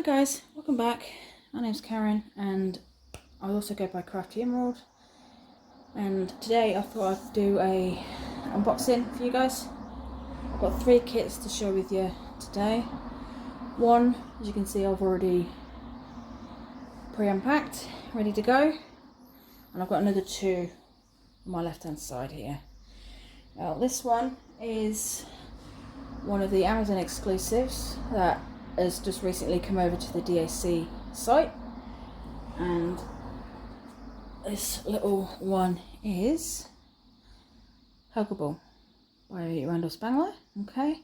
guys, welcome back. My name's Karen and I also go by Crafty Emerald, and today I thought I'd do a unboxing for you guys. I've got 3 kits to share with you today. One, as you can see, I've already pre-unpacked, ready to go, and I've got another 2 on my left hand side here. Now this one is one of the Amazon exclusives that has just recently come over to the DAC site, and this little one is Huggable by Randal Spangler. Okay,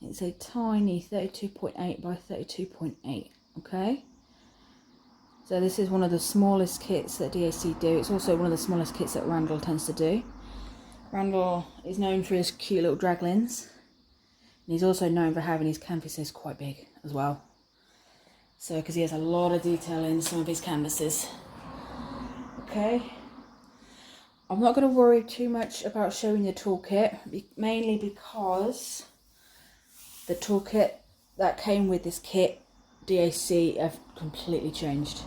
it's a tiny 32.8 by 32.8. okay, so this is one of the smallest kits that DAC do. It's also one of the smallest kits that Randal tends to do. Randal is known for his cute little draglins, and he's also known for having his canvases quite big as well. So, because he has a lot of detail in some of his canvases. Okay. I'm not going to worry too much about showing the toolkit, mainly because the toolkit that came with this kit, DAC have completely changed.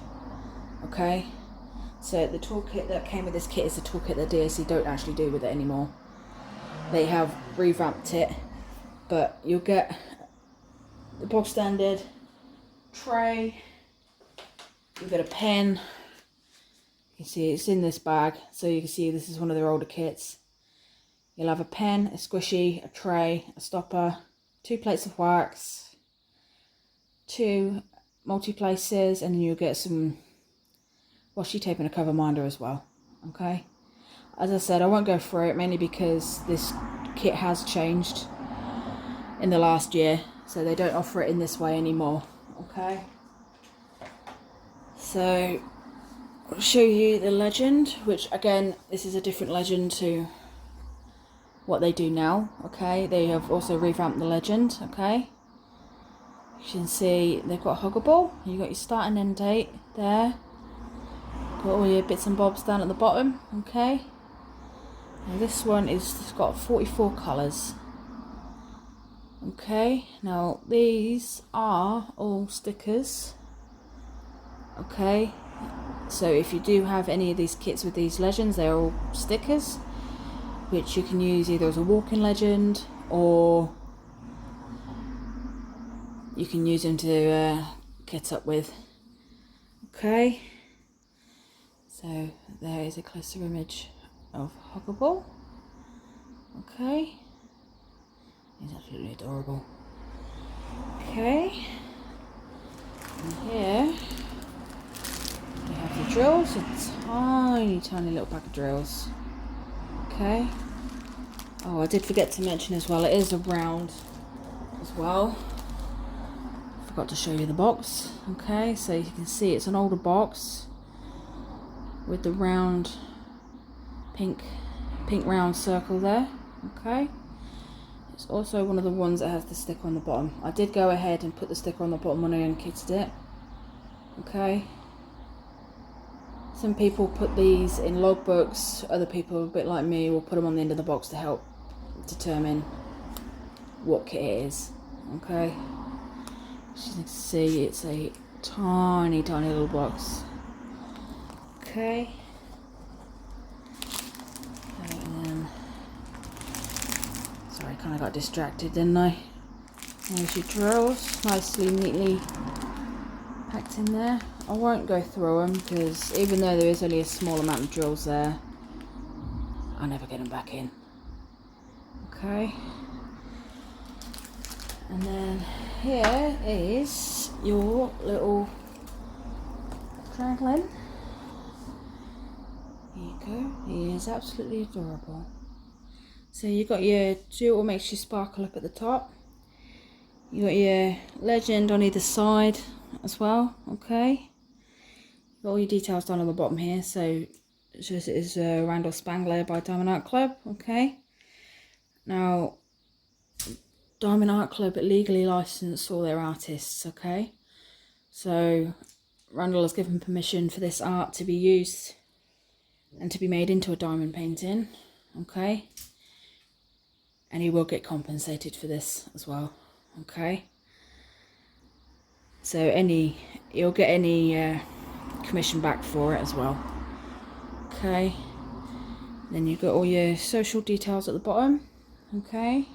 Okay. So the toolkit that came with this kit is the toolkit that DAC don't actually do with it anymore. They have revamped it. But you'll get the bog standard tray, you'll get a pen. You can see it's in this bag, so you can see this is one of their older kits. You'll have a pen, a squishy, a tray, a stopper, 2 plates of wax, 2 multi-places, and then you'll get some washi tape and a cover minder as well. Okay, as I said, I won't go through it, mainly because this kit has changed in the last year, so they don't offer it in this way anymore. Okay, so I'll show you the legend, which again, this is a different legend to what they do now. Okay, they have also revamped the legend. Okay, you can see they've got Huggable. You got your start and end date there, got all your bits and bobs down at the bottom. Okay, and this one is got 44 colours. Okay, now these are all stickers. Okay, so if you do have any of these kits with these legends, they're all stickers, which you can use either as a walking legend, or you can use them to kit up with. Okay, so there is a closer image of Huggable. Okay, he's absolutely adorable. Okay, and here we have the drills, a tiny little pack of drills. Okay, oh, I did forget to mention as well, it is a round as well. Forgot to show you the box. Okay, so you can see it's an older box with the round pink round circle there. Okay, it's also one of the ones that has the sticker on the bottom. I did go ahead and put the sticker on the bottom when I unkitted it. Okay, some people put these in logbooks, other people, a bit like me, will put them on the end of the box to help determine what kit it is. Okay, as you can see, it's a tiny little box. Okay, sorry, kind of got distracted, didn't I? There's your drills, nicely, neatly packed in there. I won't go through them because even though there is only a small amount of drills there, I'll never get them back in. Okay, and then here is your little draglin. There you go, he is absolutely adorable. So you got your jewel, makes you sparkle up at the top. You got your legend on either side as well. Okay, got all your details down on the bottom here. So it shows it is Randal Spangler by Diamond Art Club. Okay, now Diamond Art Club legally license all their artists. Okay, so Randal has given permission for this art to be used and to be made into a diamond painting. Okay, and he will get compensated for this as well. Okay, So you'll get any commission back for it as well. Okay. Then you've got all your social details at the bottom. Okay.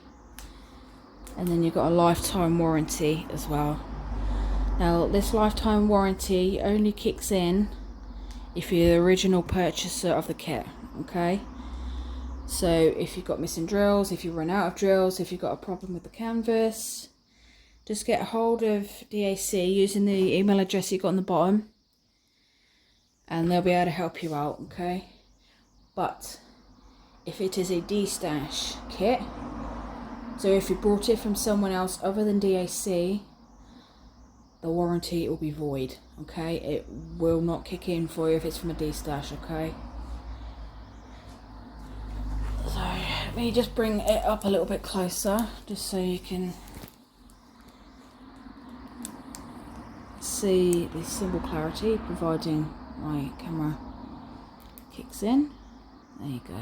And then you've got a lifetime warranty as well. Now this lifetime warranty only kicks in if you're the original purchaser of the kit. Okay. So if you've got missing drills, if you run out of drills, if you've got a problem with the canvas, just get a hold of DAC using the email address you've got on the bottom, and they'll be able to help you out. Okay. But if it is a D-stash kit, so if you bought it from someone else other than DAC, the warranty will be void. Okay, it will not kick in for you if it's from a D-stash. Okay. So let me just bring it up a little bit closer, just so you can see the symbol clarity, providing my camera kicks in. There you go.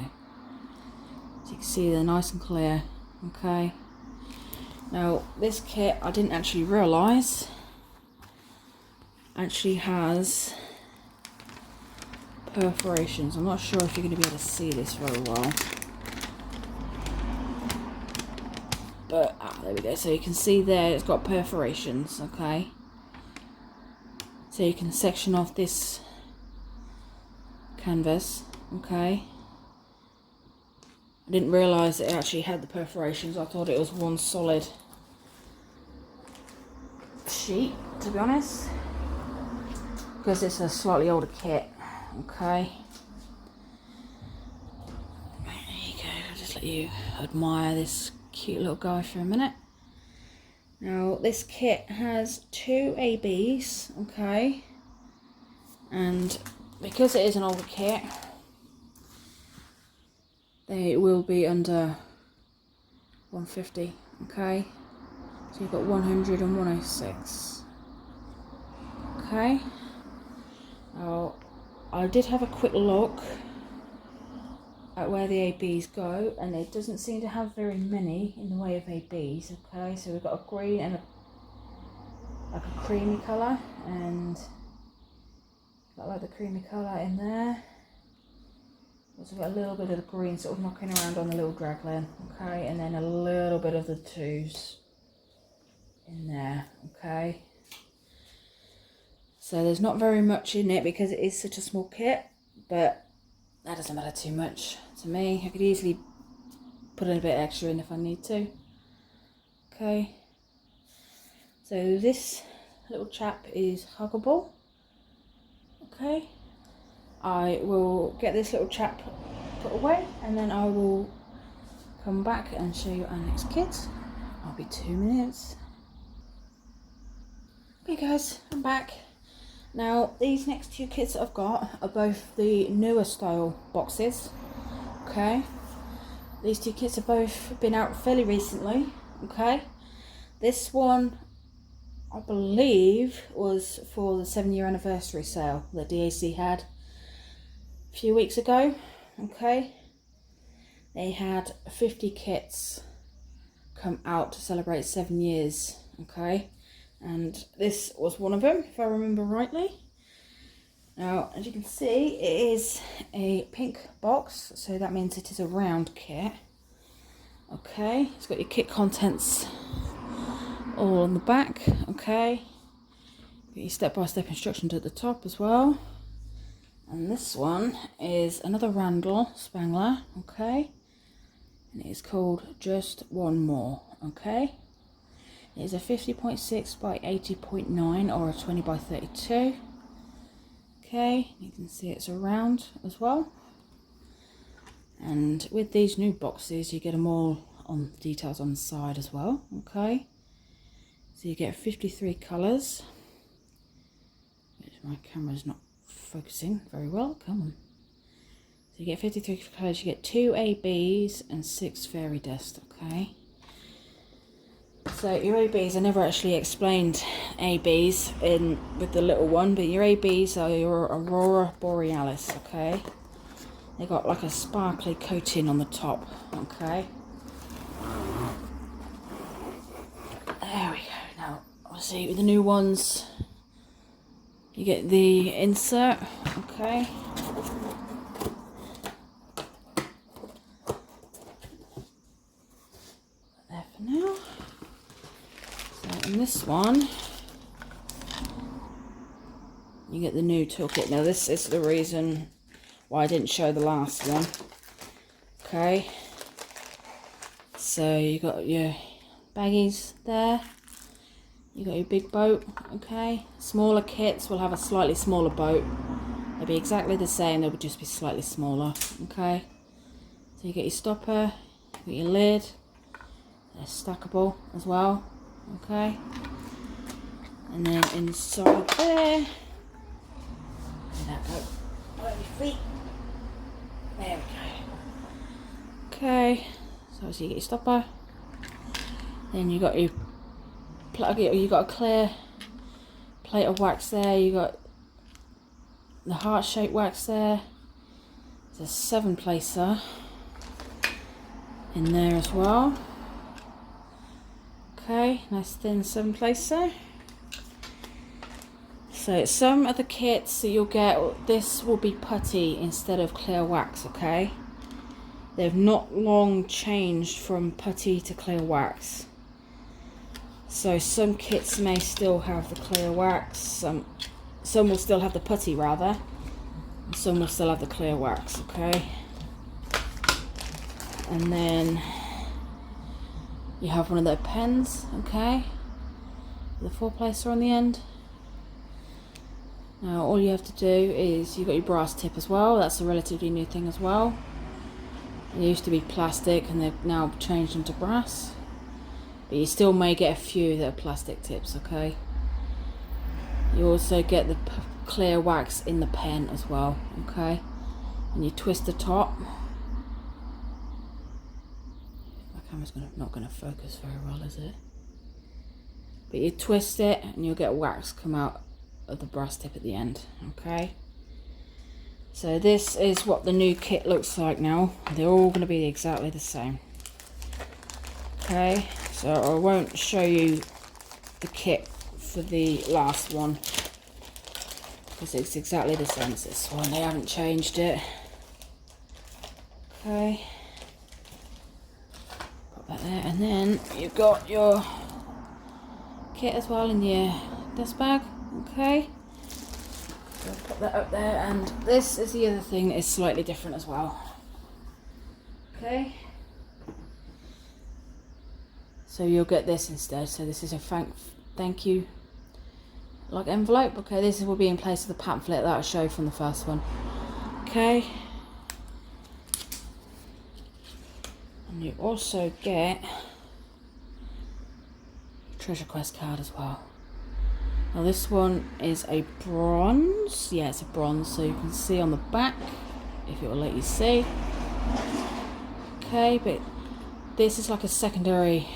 So you can see they're nice and clear. Okay. Now this kit, I didn't actually realise, actually has perforations. I'm not sure if you're going to be able to see this very well, but there we go. So you can see there it's got perforations. Okay. So you can section off this canvas. Okay. I didn't realise it actually had the perforations. I thought it was one solid sheet, to be honest, because it's a slightly older kit. Okay. There you go. I'll just let you admire this cute little guy for a minute. Now this kit has 2 ABs. Okay. And because it is an older kit, they will be under 150, okay? So you've got 100 and 106. Okay. Now, I did have a quick look at where the ABs go, and it doesn't seem to have very many in the way of ABs, okay? So we've got a green and like a creamy colour, and got like the creamy colour in there. Also got a little bit of the green sort of knocking around on the little dragline, okay, and then a little bit of the 2s in there, okay. So there's not very much in it because it is such a small kit, but that doesn't matter too much to me. I could easily put a bit extra in if I need to. Okay. So this little chap is huggable. Okay. I will get this little chap put away, and then I will come back and show you our next kit. I'll be 2 minutes. Okay guys, I'm back. Now these next 2 kits that I've got are both the newer style boxes. Okay. These 2 kits have both been out fairly recently. Okay. This one, I believe, was for the 7-year anniversary sale that DAC had a few weeks ago. Okay, they had 50 kits come out to celebrate 7 years. Okay, and this was one of them, if I remember rightly. Now, as you can see, it is a pink box, so that means it is a round kit. Okay, it's got your kit contents all on the back. Okay, got your step-by-step instructions at the top as well. And this one is another Randal Spangler, okay, and it is called Just One More. Okay, it is a 50.6 by 80.9 or a 20 by 32. Okay, you can see it's a round as well, and with these new boxes you get them all on details on the side as well. Okay, so you get 53 colours, which my camera's not focusing very well. Come on. So you get 53 colours, you get 2 ABs and 6 fairy dust. Okay, so your ABs, I never actually explained ABs in with the little one, but your ABs are your Aurora Borealis. Okay, they got like a sparkly coating on the top. Okay, there we go. Now I'll see with the new ones, you get the insert, okay. There for now. So in this one, you get the new toolkit. Now this is the reason why I didn't show the last one. Okay. So you got your baggies there. You got your big boat, okay. Smaller kits will have a slightly smaller boat. They'll be exactly the same, they will just be slightly smaller, okay. So you get your stopper, you get your lid, they're stackable as well, okay. And then inside there, that go over your feet. There we go. Okay, so you get your stopper. Then you got your plug. You got a clear plate of wax there. You got the heart-shaped wax there. There's a 7-placer in there as well. Okay, nice thin 7-placer. So some of the kits that you'll get, this will be putty instead of clear wax, okay? They've not long changed from putty to clear wax. So some kits may still have the clear wax, some will still have the putty rather, and some will still have the clear wax, okay? And then you have one of their pens, okay? The 4-placer on the end. Now all you have to do is, you've got your brass tip as well, that's a relatively new thing as well. It used to be plastic and they've now changed them to brass. But you still may get a few that are plastic tips, okay? You also get the clear wax in the pen as well, okay? And you twist the top. My camera's not going to focus very well, is it? But you twist it and you'll get wax come out of the brass tip at the end, okay? So this is what the new kit looks like now. They're all going to be exactly the same. Okay, so I won't show you the kit for the last one because it's exactly the same as this one. They haven't changed it. Okay, put that there, and then you've got your kit as well in your dust bag. Okay, so put that up there, and this is the other thing that is slightly different as well. Okay. So you'll get this instead. So this is a thank you like envelope. Okay, this will be in place of the pamphlet that I showed from the first one. Okay. And you also get a Treasure Quest card as well. Now this one is a bronze. Yeah, it's a bronze, so you can see on the back, if it will let you see. Okay, but this is like a secondary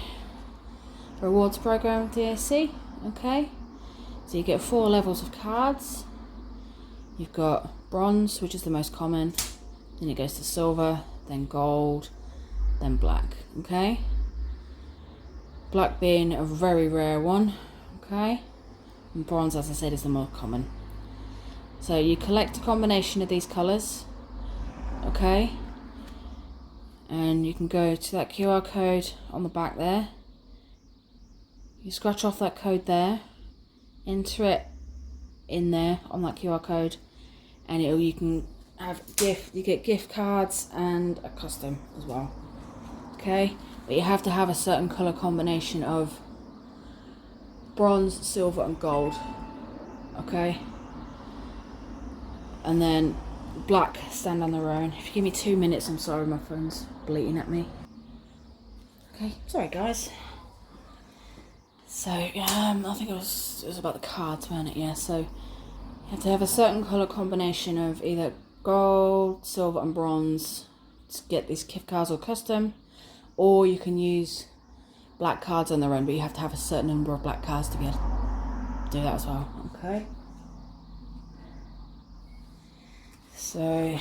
rewards program with DSC, okay? So you get 4 levels of cards. You've got bronze, which is the most common, then it goes to silver, then gold, then black, okay? Black being a very rare one, okay? And bronze, as I said, is the more common. So you collect a combination of these colours, okay? And you can go to that QR code on the back there. You scratch off that code there, enter it in there on that QR code, and you can have you get gift cards and a custom as well. Okay, but you have to have a certain colour combination of bronze, silver and gold. Okay, and then black stand on their own. If you give me 2 minutes, I'm sorry, my phone's bleating at me. Okay, sorry guys. So I think it was about the cards, weren't it? Yeah, so you have to have a certain colour combination of either gold, silver and bronze to get these gift cards or custom, or you can use black cards on their own, but you have to have a certain number of black cards to be able to do that as well. Okay, so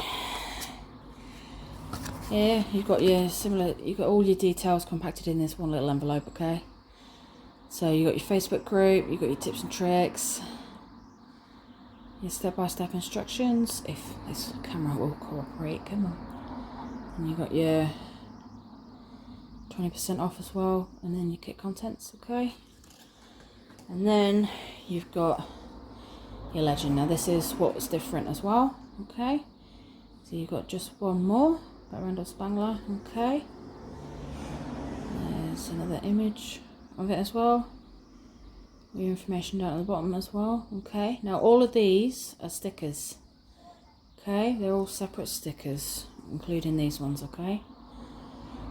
yeah, you've got all your details compacted in this one little envelope. Okay, So you got your Facebook group, you got your tips and tricks, your step-by-step instructions, if this camera will cooperate, come on. And you got your 20% off as well, and then your kit contents, okay? And then you've got your legend. Now this is what's different as well, okay? So you've got just one more by Randal Spangler, okay? There's another image of it as well. Your information down at the bottom as well, okay? Now all of these are stickers, okay? They're all separate stickers, including these ones, okay?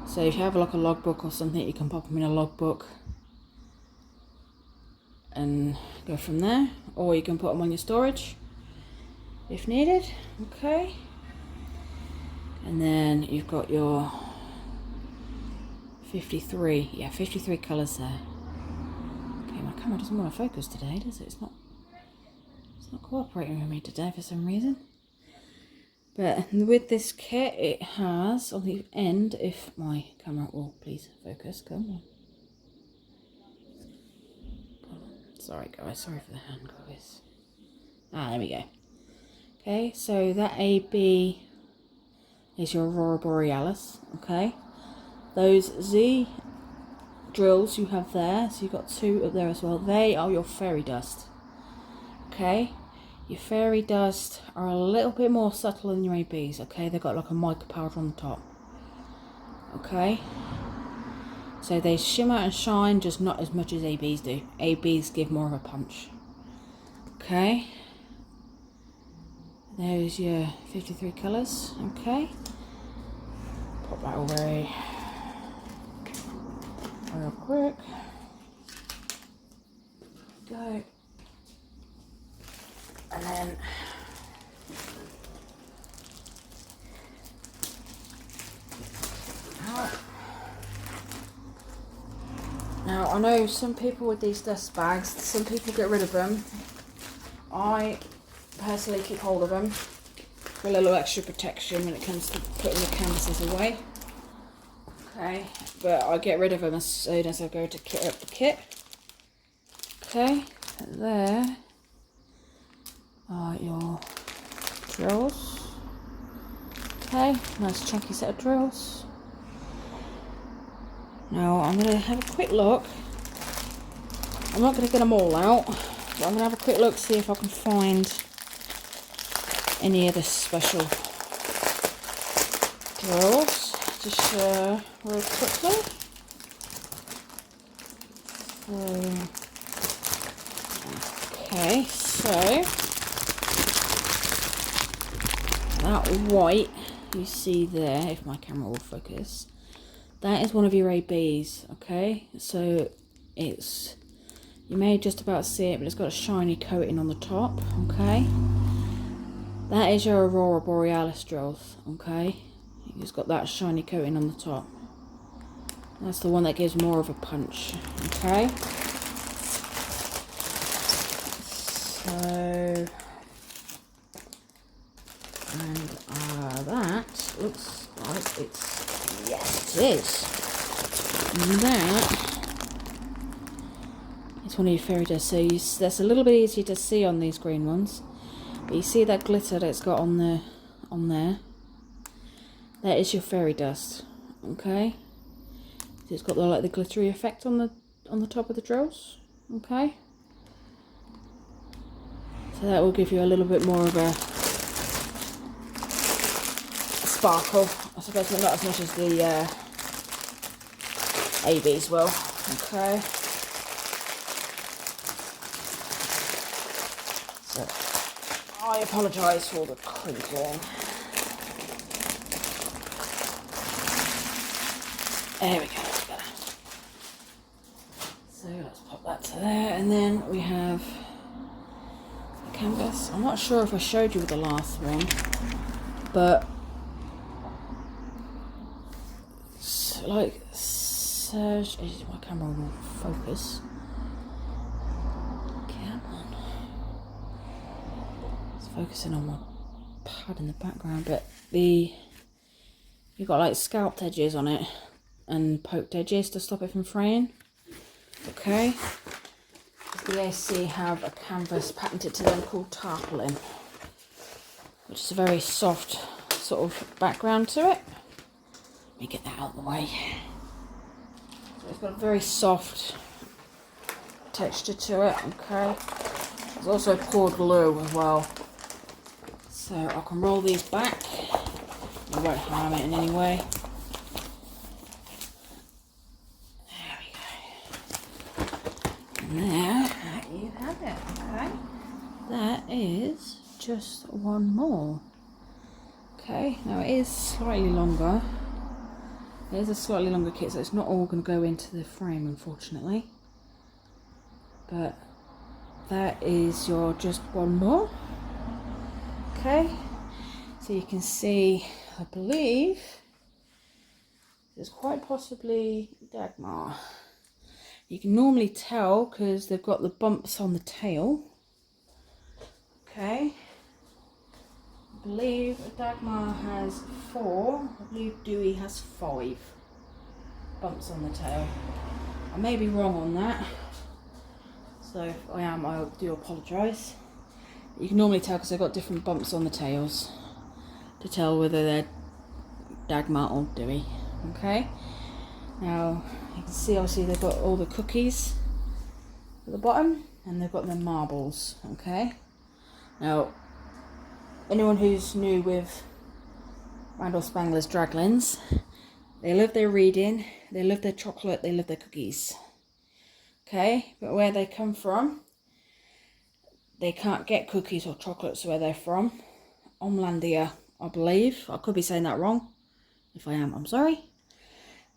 So if you have like a logbook or something, you can pop them in a logbook and go from there, or you can put them on your storage if needed, okay? And then you've got your 53 colours there. Okay, my camera doesn't want to focus today, does it? It's not cooperating with me today for some reason. But with this kit, it has on the end, if my camera will please focus, come on. Sorry guys, sorry for the hand guys. There we go. Okay, so that AB is your Aurora Borealis, okay? Those Z drills you have there, so you've got 2 up there as well, they are your fairy dust, okay? Your fairy dust are a little bit more subtle than your ABs, okay? They've got like a mica powder on the top, okay? So they shimmer and shine, just not as much as ABs do. ABs give more of a punch, okay? There's your 53 colours, okay? Pop that away real quick. Go. And then out. Now I know some people with these dust bags, some people get rid of them. I personally keep hold of them for a little extra protection when it comes to putting the canvases away. Okay, but I get rid of them as soon as I go to kit up the kit. Okay, there are your drills. Okay, nice chunky set of drills. Now I'm going to have a quick look. I'm not going to get them all out, but I'm going to have a quick look, see if I can find any of the special drills. Just real quickly. Okay, so that white you see there, if my camera will focus, that is one of your ABs, okay? So it's, you may just about see it, but it's got a shiny coating on the top, okay? That is your Aurora Borealis drills, okay? It's got that shiny coating on the top. That's the one that gives more of a punch, okay? So, and that looks like it's, yes it is. And that is one of your fairy dust. So that's a little bit easier to see on these green ones. But you see that glitter that it's got on there? That is your fairy dust, okay? So it's got the, like the glittery effect on the top of the drills, okay? So that will give you a little bit more of a sparkle. I suppose, but not as much as the ABs will, okay? So I apologise for the crinkling. There we go, that's better. So let's pop that to there, and then we have the canvas. I'm not sure if I showed you the last one, but like Serge, my camera will focus. Come on. It's focusing on my pad in the background, but you've got like scalped edges on it and poked edges to stop it from fraying. Okay. The AC have a canvas patented to them called tarpaulin, which is a very soft sort of background to it. Let me get that out of the way. So it's got a very soft texture to it, okay. There's also poured glue as well. So I can roll these back. It won't harm it in any way. There we go. And there you have it, okay. That is just one more. Okay, now it is slightly longer. It is a slightly longer kit, so it's not all going to go into the frame, unfortunately. But that is your just one more. Okay, so you can see, I believe, there's quite possibly Dagmar. You can normally tell because they've got the bumps on the tail. Okay, I believe Dagmar has 4, I believe Dewey has 5 bumps on the tail. I may be wrong on that, so if I am, I do apologise. You can normally tell because they've got different bumps on the tails to tell whether they're Dagmar or Dewey. Okay, now you can see obviously they've got all the cookies at the bottom and they've got their marbles. Okay, now anyone who's new with Randal Spangler's Draglins, they love their reading, they love their chocolate, they love their cookies. Okay, but where they come from, they can't get cookies or chocolates where they're from. Omlandia, I believe. I could be saying that wrong. If I am, I'm sorry.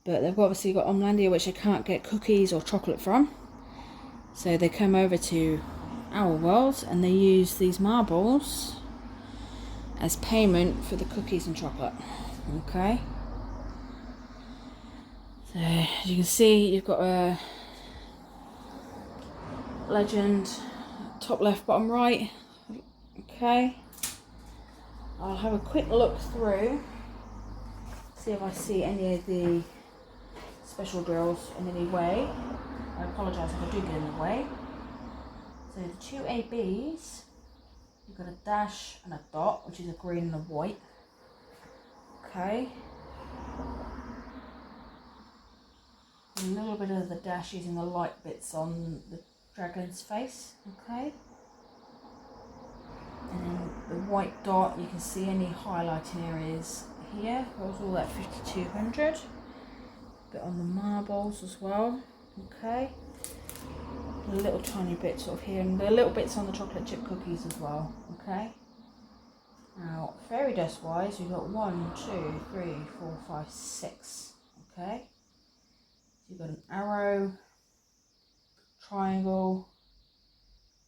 But they've obviously got Omlandia, which they can't get cookies or chocolate from. So they come over to our world and they use these marbles as payment for the cookies and chocolate. Okay. So as you can see, you've got a legend, top left, bottom right. Okay. I'll have a quick look through, see if I see any of the special drills in any way. I apologise if I do get in the way. So the 2 ABs, you've got a dash and a dot, which is a green and a white. Okay. A little bit of the dash using the light bits on the dragon's face. Okay. And then the white dot, you can see any highlighting areas here. There's all that 5200. Bit on the marbles as well. Okay. A little tiny bit sort of here, and there are little bits on the chocolate chip cookies as well. Okay. Now, fairy dust wise, we've got 1, 2, 3, 4, 5, 6. Okay. So you've got an arrow, triangle,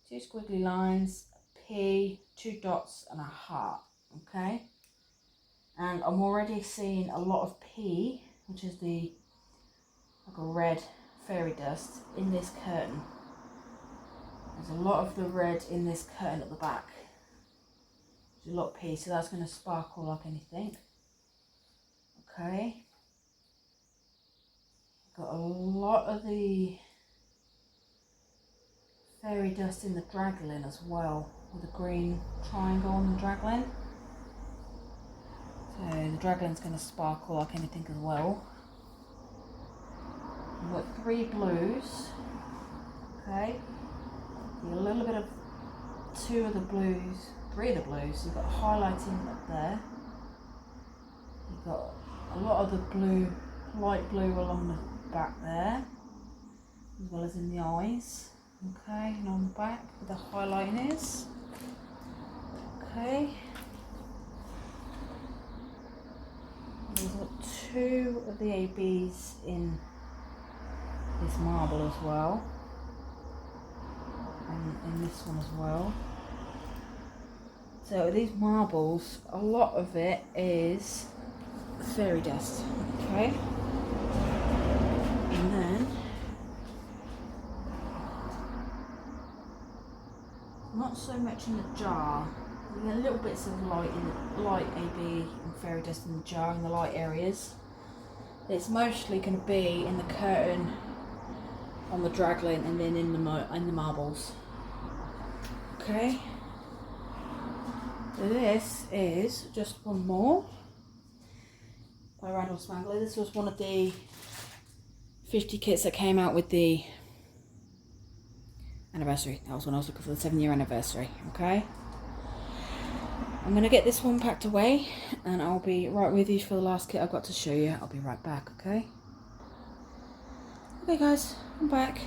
2 squiggly lines, P, 2 dots and a heart. Okay, and I'm already seeing a lot of P, which is the like a red fairy dust in this curtain. There's a lot of the red in this curtain at the back. There's a lot of P, so that's going to sparkle like anything. Okay, got a lot of the fairy dust in the draglin as well, with a green triangle on the draglin. So the draglin's going to sparkle like anything as well. We've got 3 blues. Okay, a little bit of 2 of the blues, 3 of the blues. You've got highlighting up there. You've got a lot of the blue, light blue along the back there, as well as in the eyes. Okay, and on the back where the highlighting is. Okay. We've got 2 of the ABs in this marble as well. And in this one as well. So these marbles, a lot of it is fairy dust. Okay. And then not so much in the jar. You get little bits of light in the light AB and fairy dust in the jar in the light areas. It's mostly going to be in the curtain on the dragline and then in the marbles. Okay. So this is just one more by Randal Spangler. This was one of the 50 kits that came out with the anniversary. That was when I was looking for the 7-year anniversary. Okay. I'm going to get this one packed away and I'll be right with you for the last kit I've got to show you. I'll be right back, okay? Okay guys, I'm back.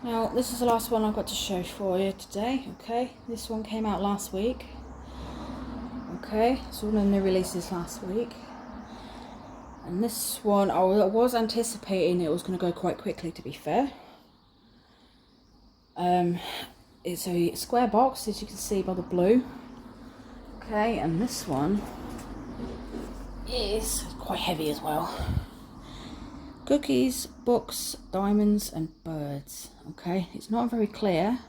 Now this is the last one I've got to show for you today, okay? This one came out last week. Okay, so one of the new releases last week. And this one, I was anticipating it was going to go quite quickly, to be fair. It's a square box, as you can see by the blue. Okay, and this one is quite heavy as well. Cookies, books, diamonds and birds. Okay, it's not very clear.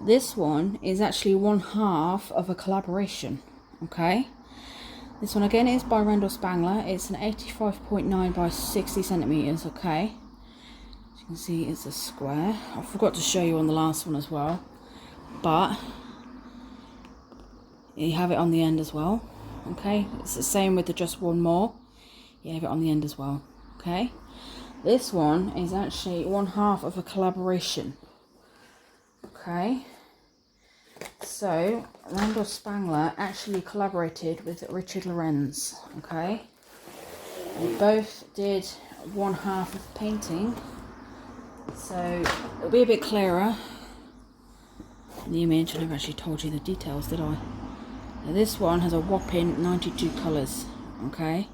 This one is actually one half of a collaboration. Okay, this one again is by Randal Spangler. It's an 85.9 by 60 centimeters. Okay, as you can see it's a square. I forgot to show you on the last one as well, but you have it on the end as well. Okay, it's the same with the just one more. You have it on the end as well. Okay, this one is actually one half of a collaboration. Okay, so Randal Spangler actually collaborated with Richard Lorenz. Okay, they both did one half of the painting, so it'll be a bit clearer in the image. I never actually told you the details, did I? Now this one has a whopping 92 colours, okay?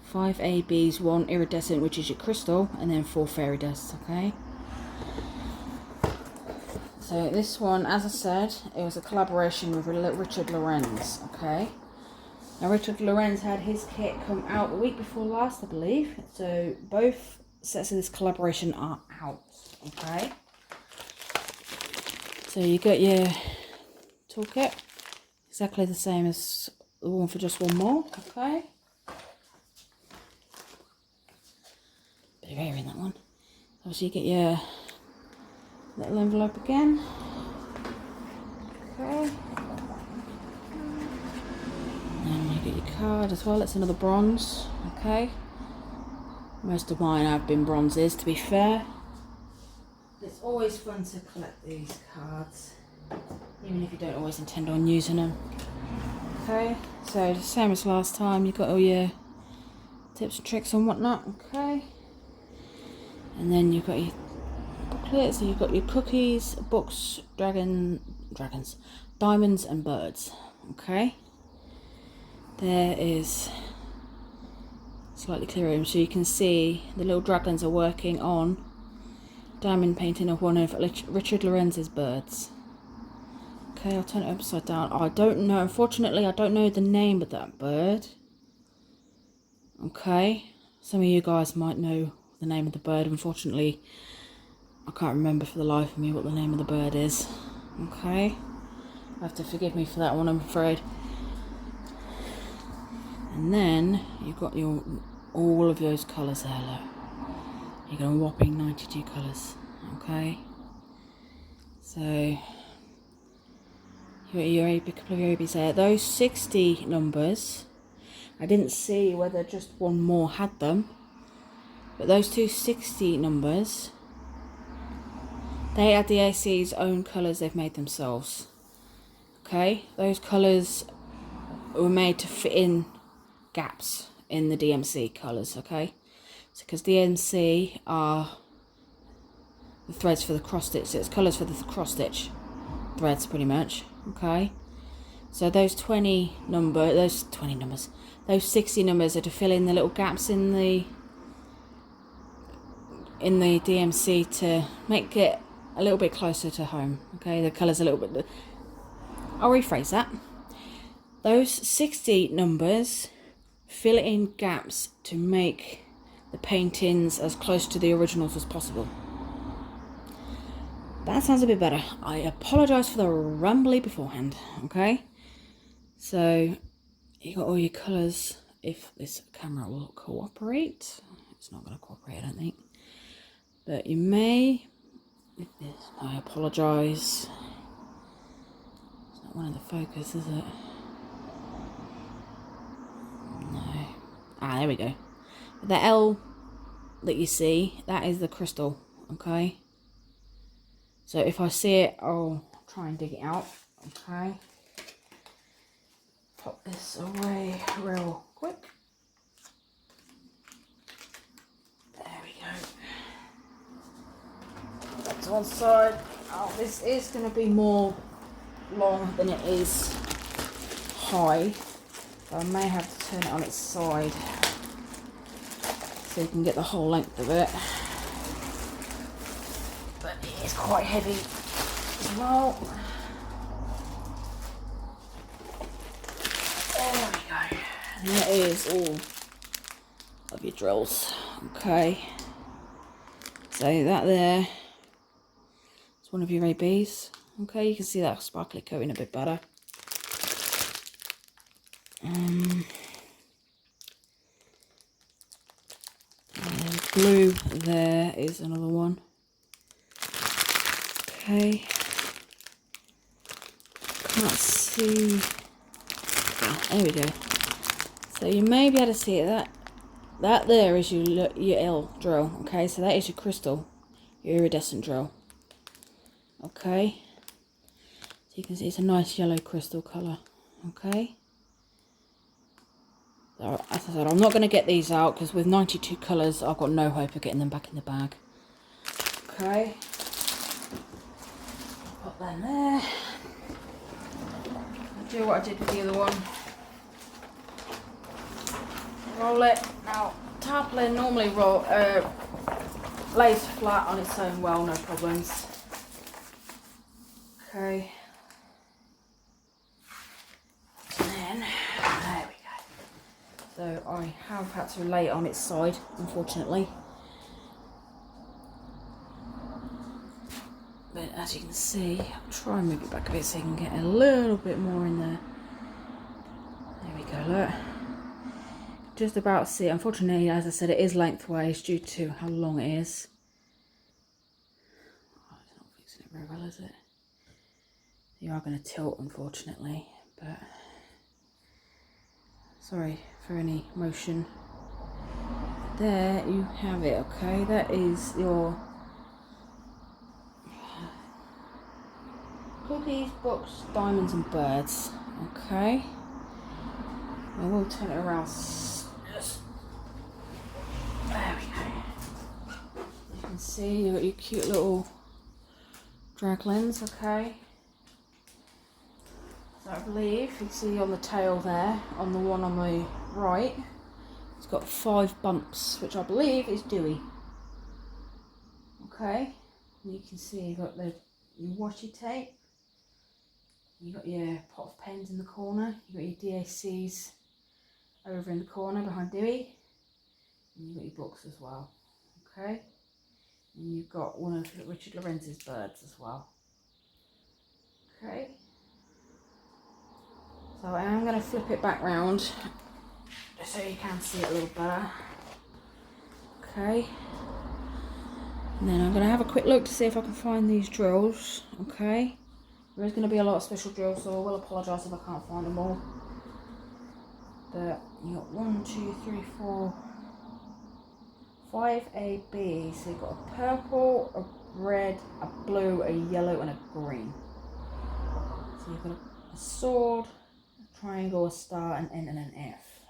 5 ABs, 1 iridescent, which is your crystal, and then 4 fairy dust, okay? So this one, as I said, it was a collaboration with Richard Lorenz, okay? Now Richard Lorenz had his kit come out the week before last, I believe. So both sets of this collaboration are out, okay? So you got your toolkit. Exactly the same as the one for just one more, okay? Bit of air in that one. Obviously you get your little envelope again. Okay. And you get your card as well. It's another bronze, okay? Most of mine have been bronzes, to be fair. It's always fun to collect these cards, even if you don't always intend on using them. Okay, so the same as last time, you've got all your tips and tricks and whatnot, okay? And then you've got your booklet, so you've got your cookies, books, dragons, diamonds and birds, okay? There is slightly clearer, so you can see the little dragons are working on diamond painting of one of Richard Lorenz's birds. Okay, I'll turn it upside down. I don't know, unfortunately I don't know the name of that bird. Okay, some of you guys might know the name of the bird. Unfortunately I can't remember for the life of me what the name of the bird is. Okay, you have to forgive me for that one, I'm afraid. And then you've got your all of those colours there, look. You got a whopping 92 colours, okay? So you got your couple of your ABs there. Those 60 numbers, I didn't see whether just one more had them, but those two 60 numbers, they had the AC's own colours they've made themselves. Okay, those colours were made to fit in gaps in the DMC colours, okay? So because DMC are the threads for the cross stitch, so it's colours for the cross stitch threads pretty much, okay? So those 60 numbers are to fill in the little gaps in the DMC to make it a little bit closer to home, okay? The colours a little bit, I'll rephrase that. Those 60 numbers fill in gaps to make the paintings as close to the originals as possible. That sounds a bit better. I apologise for the rambly beforehand, okay? So you got all your colours, if this camera will cooperate. It's not going to cooperate, I don't think. But you may, I apologise. It's not one in the focus, is it? No. Ah, there we go. The L that you see, that is the crystal, okay? So if I see it, I'll try and dig it out, okay? Pop this away real quick. There we go. Back to one side. Oh, this is going to be more long than it is high. So I may have to turn it on its side so you can get the whole length of it. But it is quite heavy as well. There we go. And that is all of your drills. Okay. So that there is one of your ABs. Okay, you can see that sparkly coating a bit better. And blue there is another one. Okay. Can't see. Oh, there we go. So you may be able to see it. That there is your L drill. Okay, so that is your crystal, your iridescent drill. Okay. So you can see it's a nice yellow crystal colour. Okay. So, as I said, I'm not going to get these out because with 92 colours, I've got no hope of getting them back in the bag. Okay. Put them there. I'll do what I did with the other one. Roll it. Now, tarpaulin normally lays flat on its own well, no problems. Okay. And then, there we go. So I have had to lay it on its side, unfortunately. But as you can see, I'll try and move it back a bit so you can get a little bit more in there. There we go, look. Just about see it. Unfortunately, as I said, it is lengthways due to how long it is. Oh, it's not fixing it very well, is it? You are going to tilt, unfortunately, but sorry for any motion. There you have it, okay? That is your cookies, books, diamonds and birds, okay? I will turn it around. There we go. You can see you've got your cute little drag lens, okay? So I believe you can see on the tail there, on the one on the right, it's got 5 bumps, which I believe is dewy. Okay, and you can see you've got your washi tape, you've got your pot of pens in the corner, you've got your DACs over in the corner behind Dewey, and you've got your books as well. Okay, and you've got one of Richard Lorenz's birds as well. Okay. So I am going to flip it back round just so you can see it a little better. Okay. And then I'm going to have a quick look to see if I can find these drills. Okay. There is going to be a lot of special drills, so I will apologise if I can't find them all. But you got 1, 2, 3, 4, 5 AB. So you've got a purple, a red, a blue, a yellow and a green. So you've got a sword, triangle, a star, an N and an F.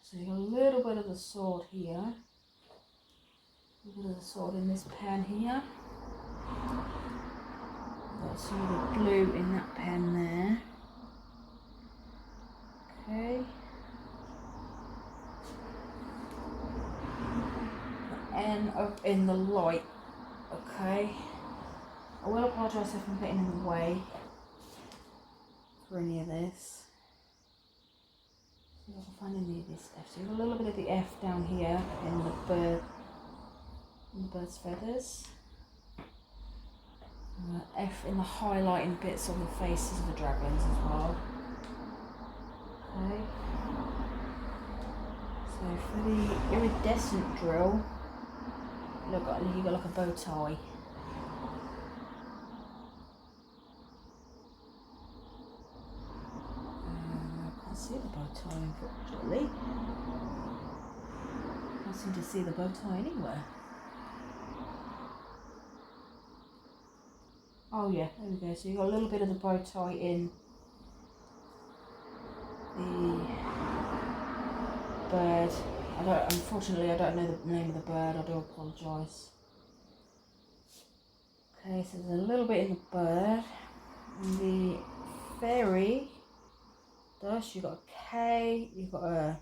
So you've got a little bit of the sword here. A little bit of the sword in this pen here. Got some of the blue in that pen there. Okay. The N up in the light. Okay. I will apologise if I'm getting in the way for any of this. See if I can find any of this F. So you've got a little bit of the F down here in the bird's feathers. F in the highlighting bits on the faces of the dragons as well. Okay. So for the iridescent drill, look, you got like a bow tie. I can't see the bow tie, unfortunately. I can't seem to see the bow tie anywhere. Oh yeah, there we go. So you got a little bit of the bow tie in the bird. Unfortunately, I don't know the name of the bird. I do apologise. Okay, so there's a little bit in the bird. And the fairy dust, you've got a K, you've got a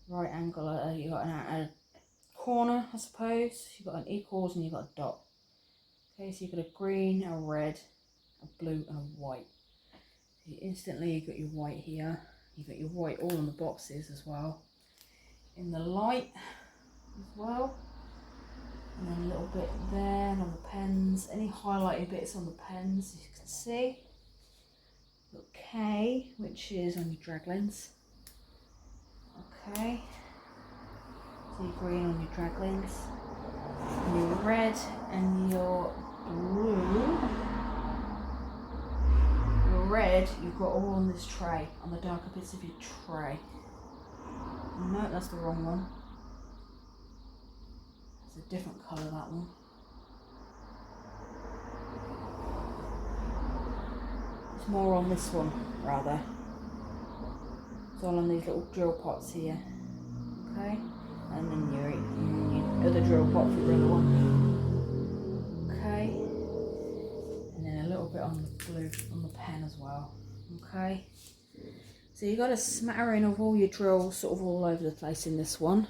right angle, you've got a corner, I suppose. You've got an equals and you've got a dot. Okay, so you've got a green, a red, a blue and a white. So instantly you've got your white here. You've got your white all on the boxes as well. In the light as well. And then a little bit there and on the pens. Any highlighted bits on the pens, as you can see. You've got K, which is on your drag lens. Okay. So your green on your drag lens. And your red and your blue. Your red, you've got all on this tray, on the darker bits of your tray. No, that's the wrong one. It's a different colour, that one. It's more on this one, rather. It's all on these little drill pots here. Okay? And then your other drill pot for your other one. Okay? And then a little bit on the blue, on the pen as well. Okay? So you've got a smattering of all your drills sort of all over the place in this one.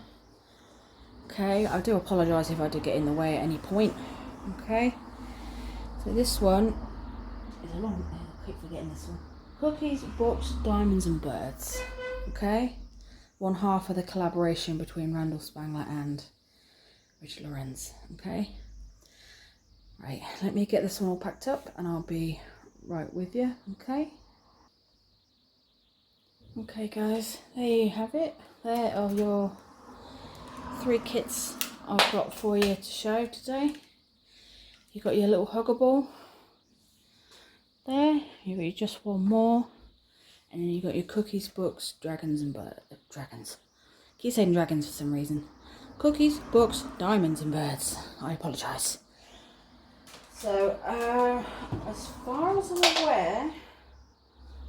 Okay, I do apologise if I did get in the way at any point. Okay, so this one is a long, I keep forgetting this one. Cookies, books, diamonds and birds. Okay, one half of the collaboration between Randal Spangler and Richard Lorenz. Okay, right, let me get this one all packed up and I'll be right with you. Okay. Okay guys, there you have it. There are your 3 kits I've got for you to show today. You've got your little Huggable there, you've got your just one more, and then you've got your cookies, books, dragons and dragons. I keep saying dragons for some reason. Cookies, books, diamonds and birds. I apologise. So, as far as I'm aware,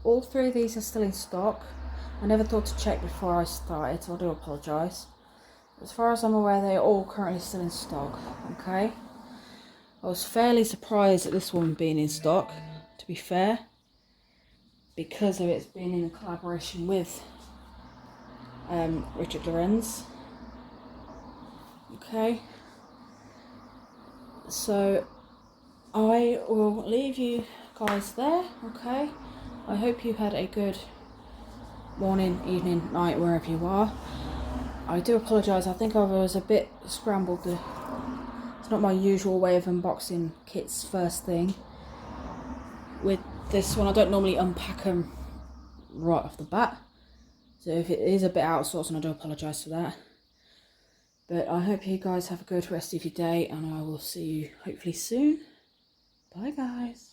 all 3 of these are still in stock. I never thought to check before I started, so I do apologise. As far as I'm aware, they are all currently still in stock. Okay. I was fairly surprised at this one being in stock, to be fair, because of it's been in a collaboration with Richard Lorenz. Okay. So I will leave you guys there. Okay. I hope you had a good morning, evening, night, wherever you are. I do apologise, I think I was a bit scrambled. It's not my usual way of unboxing kits first thing. With this one, I don't normally unpack them right off the bat. So if it is a bit out of sorts, and I do apologise for that. But I hope you guys have a good rest of your day, and I will see you hopefully soon. Bye guys.